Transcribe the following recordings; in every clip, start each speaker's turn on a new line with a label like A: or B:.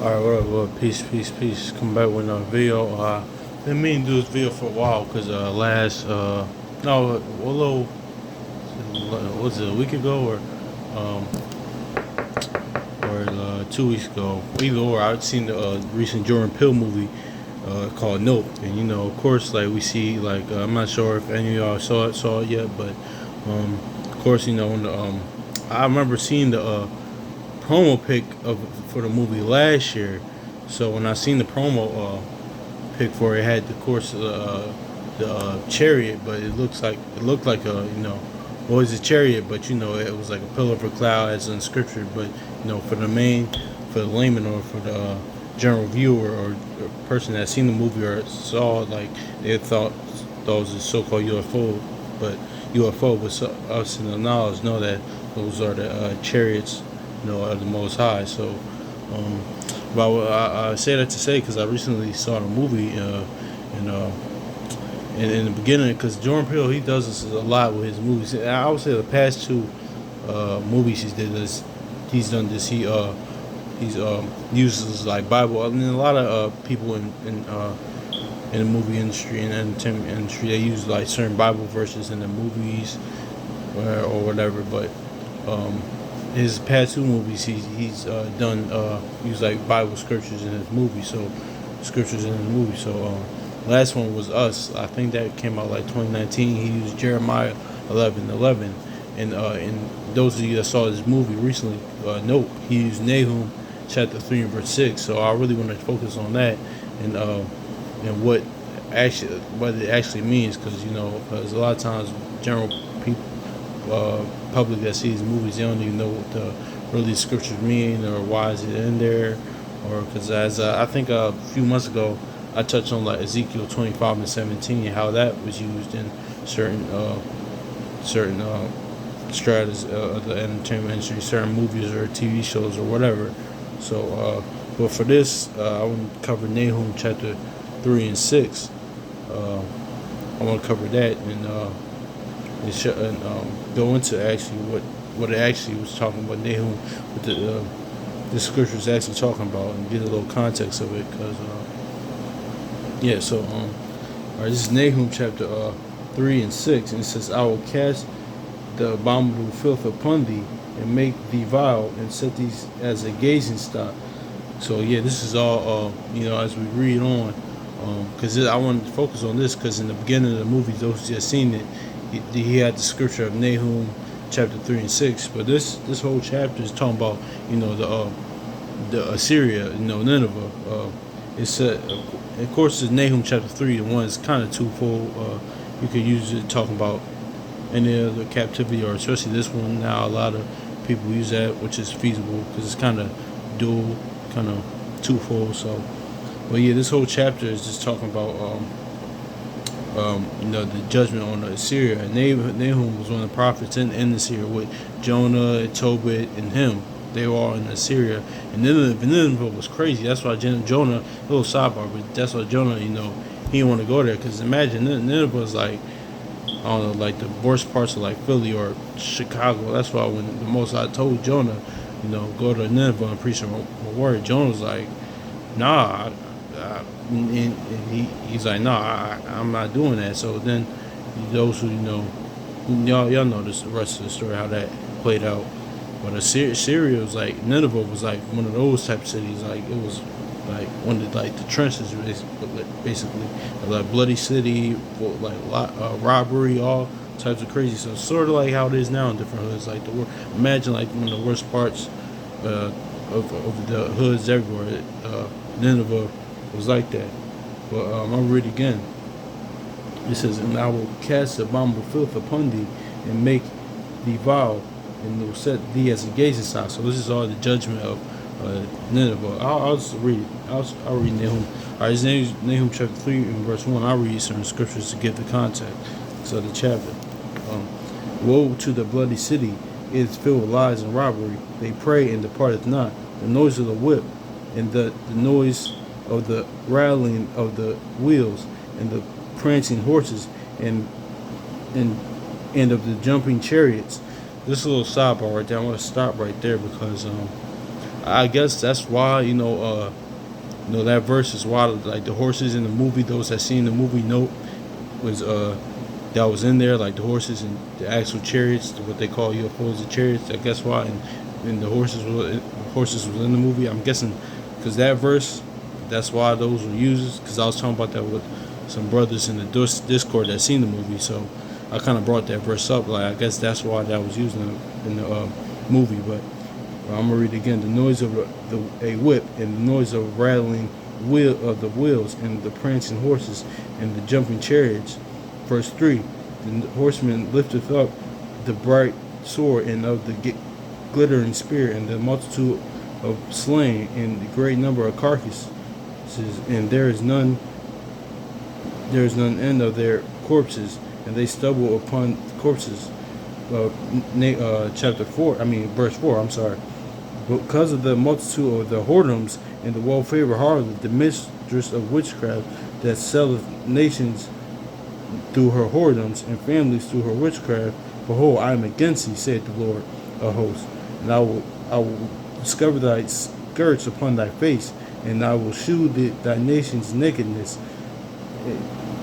A: Alright, what up, peace. Come back with another video. Been meaning to do this video for a while because no, although, was it a week ago um, or 2 weeks ago? Either or, I'd seen the recent Jordan Peele movie called Nope, and of course, like we see, like I'm not sure if any of y'all saw it yet, but of course, when I remember seeing the promo pic for the movie last year. So when I seen the promo pic for it, had of course the chariot, but it looked like a well, it's a chariot, but it was like a pillar of a cloud as in scripture. But for the layman or for the general viewer or person that seen the movie or saw it, like they thought those are so-called UFO, but us in the knowledge know that those are the chariots, of the Most High. So, but I say that to say because I recently saw the movie, and in the beginning, because Jordan Peele, he does this a lot with his movies. I would say the past two movies he's done this. He's uses like Bible. I mean, a lot of people in the movie industry and entertainment industry, they use like certain Bible verses in the movies or whatever. But his past two movies, he's done use like Bible scriptures in his movie. So last one was Us. I think that came out like 2019. He used Jeremiah 11:11, and those of you that saw this movie recently, nope, he used Nahum chapter 3 and verse 6. So I really want to focus on that and what it actually means, because a lot of times general people, public that sees movies, they don't even know what the really scriptures mean or why is it in there, or because as I think a few months ago I touched on like Ezekiel 25 and 17, how that was used in certain stratas of the entertainment industry, certain movies or TV shows or whatever. So, but for this, I want to cover Nahum chapter 3 and 6. I want to cover that and go into actually what it actually was talking about, Nahum, what the scripture is actually talking about, and get a little context of it. Because all right, this is Nahum chapter 3 and 6, and it says, "I will cast the abominable filth upon thee, and make thee vile, and set thee as a gazing stock." So this is all as we read on, because I wanted to focus on this because in the beginning of the movie, those who just seen it, he had the scripture of Nahum chapter 3 and 6. But this whole chapter is talking about the Assyria, Nineveh. It said, of course, it's Nahum chapter 3 and 1 is kind of twofold. You could use it talking about any other captivity, or especially this one. Now a lot of people use that, which is feasible because it's kind of dual, kind of twofold. So, but this whole chapter is just talking about the judgment on Assyria. And Nahum was one of the prophets in Assyria with Jonah, Tobit, and him. They were all in Assyria. And Nineveh was crazy. That's why Jonah, a little sidebar, but that's why Jonah, he didn't want to go there. Because imagine, Nineveh is like, I don't know, like the worst parts of like Philly or Chicago. That's why when the Most High told Jonah, go to Nineveh and preach my word, Jonah was like, nah. And he's like, nah, I'm not doing that. So then those who y'all know the rest of the story, how that played out. But Assyria was like, Nineveh was like one of those type of cities. Like it was like one of the trenches, basically, like bloody city, like robbery, all types of crazy stuff. Sort of like how it is now in different hoods. Like imagine like one of the worst parts of the hoods everywhere. Nineveh was like that. But I'll read it again. It says, "And I will cast abominable filth upon thee, and make thee vile, and will set thee as a gazing stock." So this is all the judgment of Nineveh. I'll just read it. I'll read Nahum. All right, his name is Nahum chapter 3 and verse 1. I'll read certain scriptures to give the context of the chapter. "Woe to the bloody city! It is filled with lies and robbery. They pray and departeth not. The noise of the whip, and the noise of the rattling of the wheels, and the prancing horses, and of the jumping chariots." This little sidebar right there, I want to stop right there because I guess that's why that verse is why like the horses in the movie. Those that seen the movie note was that was in there, like the horses and the actual chariots, what they call UFOs and chariots. I guess why, and the horses was in the movie. I'm guessing because that verse, that's why those were used. Because I was talking about that with some brothers in the Discord that seen the movie, so I kind of brought that verse up. Like I guess that's why that was used in the movie. But I'm gonna read it again. The noise of a whip and the noise of rattling wheel of the wheels and the prancing horses and the jumping chariots. Verse 3, the horseman lifteth up the bright sword and of the glittering spear and the multitude of slain and the great number of carcasses, and there is none end of their corpses, and they stumble upon corpses. Chapter 4, verse 4, I'm sorry. Because of the multitude of the whoredoms and the well-favored harlot, the mistress of witchcraft that selleth nations through her whoredoms and families through her witchcraft, behold, I am against thee, saith the Lord of hosts, and I will discover thy skirts upon thy face, and I will shew thy nations nakedness.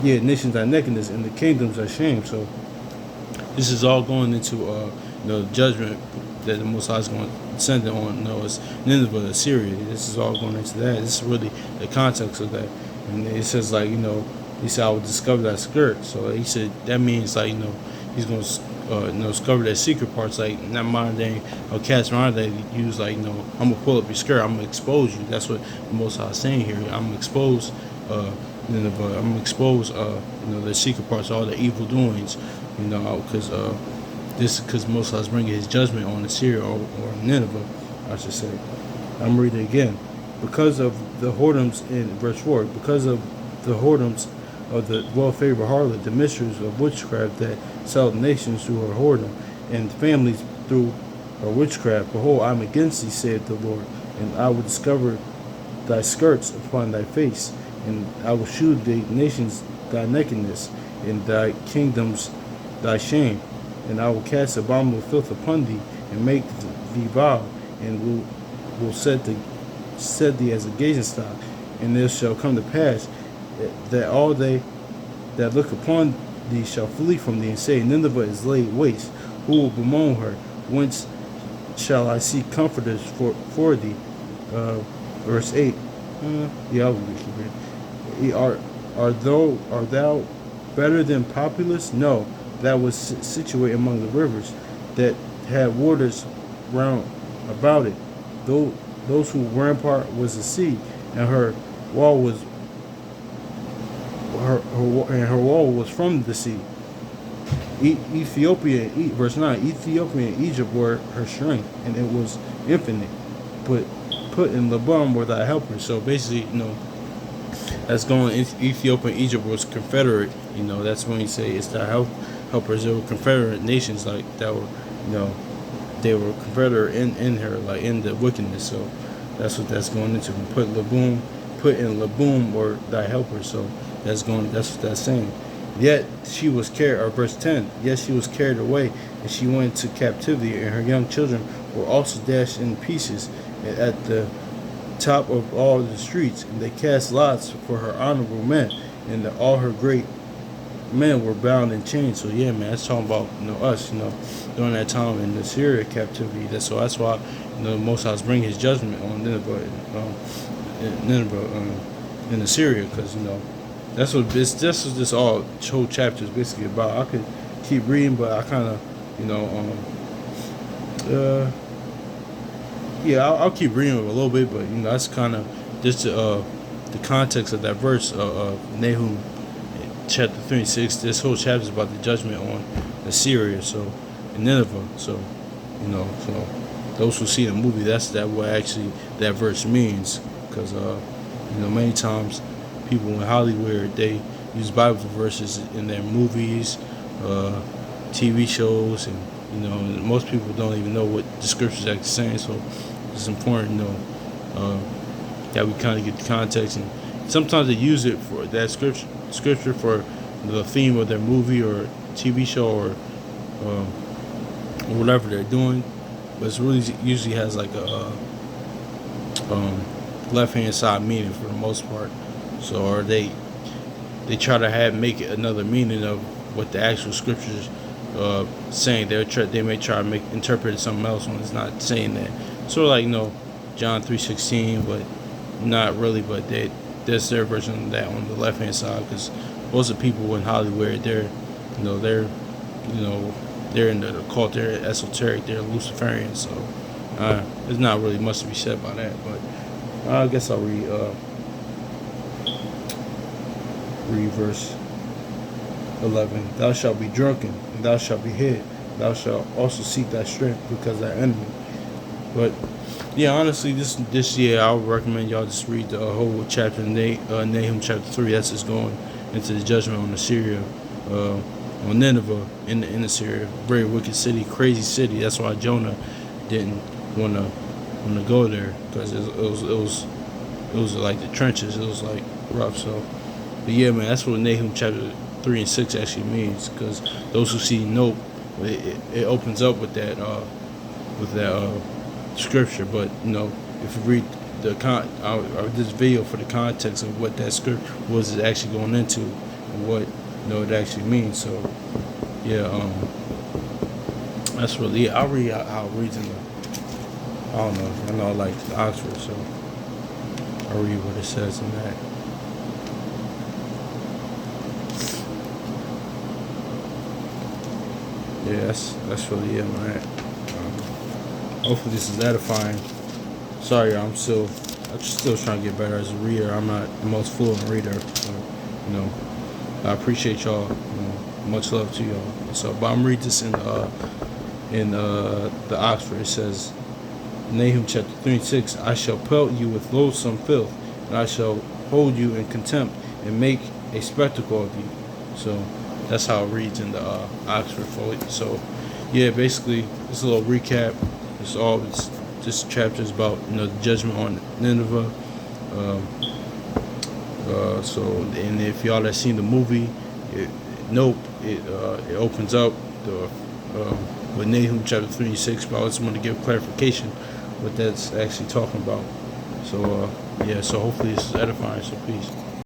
A: Nations thy nakedness, and the kingdoms thy shame. So this is all going into judgment that the Most High is going to send on is Nineveh, Assyria. This is all going into that. This is really the context of that. And it says he said I will discover that skirt. So he said that means he's going to discover that secret parts, like not modern day or cats around that use I'm gonna pull up your skirt, I'm gonna expose you. That's what the Most High is saying here. I'm gonna expose I'm gonna expose the secret parts, all the evil doings, because Most High is bringing His judgment on Assyria or Nineveh, I should say. I'm reading it again. Because of the whoredoms in verse 4, because of the whoredoms of the well-favored harlot, the mistress of witchcraft that sell nations through her whoredom, and families through her witchcraft, behold, I am against thee, saith the Lord, and I will discover thy skirts upon thy face, and I will shew the nations thy nakedness, and thy kingdoms thy shame, and I will cast abominable filth upon thee, and make thee vile, and will set thee as a gazing stock. And there shall come to pass that all they that look upon thee shall flee from thee, and say, Nineveh is laid waste. Who will bemoan her? Whence shall I seek comforters for thee? Verse 8. I'll read it. Are thou better than Populus? No, that was situate among the rivers, that had waters round about it. Those whose rampart was the sea, and her wall was her wall was from the sea. Verse 9, Ethiopia and Egypt were her strength, and it was infinite. But put in Laban were thy helpers. So basically, that's going. Ethiopia and Egypt was confederate. That's when you say it's thy helpers. They were confederate nations, like that were, they were confederate in her, like in the wickedness. So that's what that's going into. Put in Laboom were thy helpers. So that's what that's saying. Yet she was carried, or verse 10, yet she was carried away, and she went into captivity, and her young children were also dashed in pieces at the top of all the streets, and they cast lots for her honorable men, and all her great men were bound in chains. So yeah, man, that's talking about us, during that time in the Syria captivity. That's why Most High is bringing His judgment on Nineveh in Assyria, because that's what this whole chapter is basically about. I could keep reading, but I kind of, I'll keep reading it a little bit, but that's kind of just the context of that verse of Nahum chapter 36. This whole chapter is about the judgment on Assyria, and Nineveh. So those who see the movie, that's what actually that verse means, because many times people in Hollywood, they use Bible verses in their movies, TV shows, and most people don't even know what the scriptures are actually saying. So it's important, that we kind of get the context. And sometimes they use it for that scripture for the theme of their movie or TV show or whatever they're doing, but it's really usually has like left hand side meaning for the most part. So, or they try to make it another meaning of what the actual scriptures saying. They may try to interpret it something else when it's not saying that. Sort of like John 3:16, but not really. But there's their version of that on the left hand side, because most of the people in Hollywood, they're in the cult, they're esoteric, they're Luciferian. So there's not really much to be said about that. But I guess I'll read verse 11. Thou shalt be drunken, and thou shalt be hid. Thou shalt also seek thy strength because thy enemy. But yeah, honestly, this year I would recommend y'all just read the whole chapter, Nahum chapter 3. That's just going into the judgment on Assyria, on Nineveh in Assyria. Very wicked city, crazy city. That's why Jonah didn't want to go there, because it was like the trenches. It was like rough. So, but yeah, man, that's what Nahum chapter 3 and 6 actually means. Because those who see nope, it opens up with that scripture. But if you read this video for the context of what that script was actually going into and what it actually means. So yeah, that's really it. I'll read how it reads in the, I don't know, I know I like the Oxford, so I'll read what it says in that. Yeah, that's really it, man. Hopefully this is edifying. Sorry, I'm still trying to get better as a reader. I'm not the most fluent reader. So, I appreciate y'all. Much love to y'all. So, but I'm reading this in the Oxford. It says, Nahum chapter 3 and 6. I shall pelt you with loathsome filth, and I shall hold you in contempt, and make a spectacle of you. So that's how it reads in the Oxford folio. So yeah, basically, it's a little recap. This chapter is about the judgment on Nineveh. So, and if y'all have seen the movie, it opens up with Nahum chapter 3 and 6. But I just want to give clarification what that's actually talking about. So yeah, so hopefully this is edifying. So peace.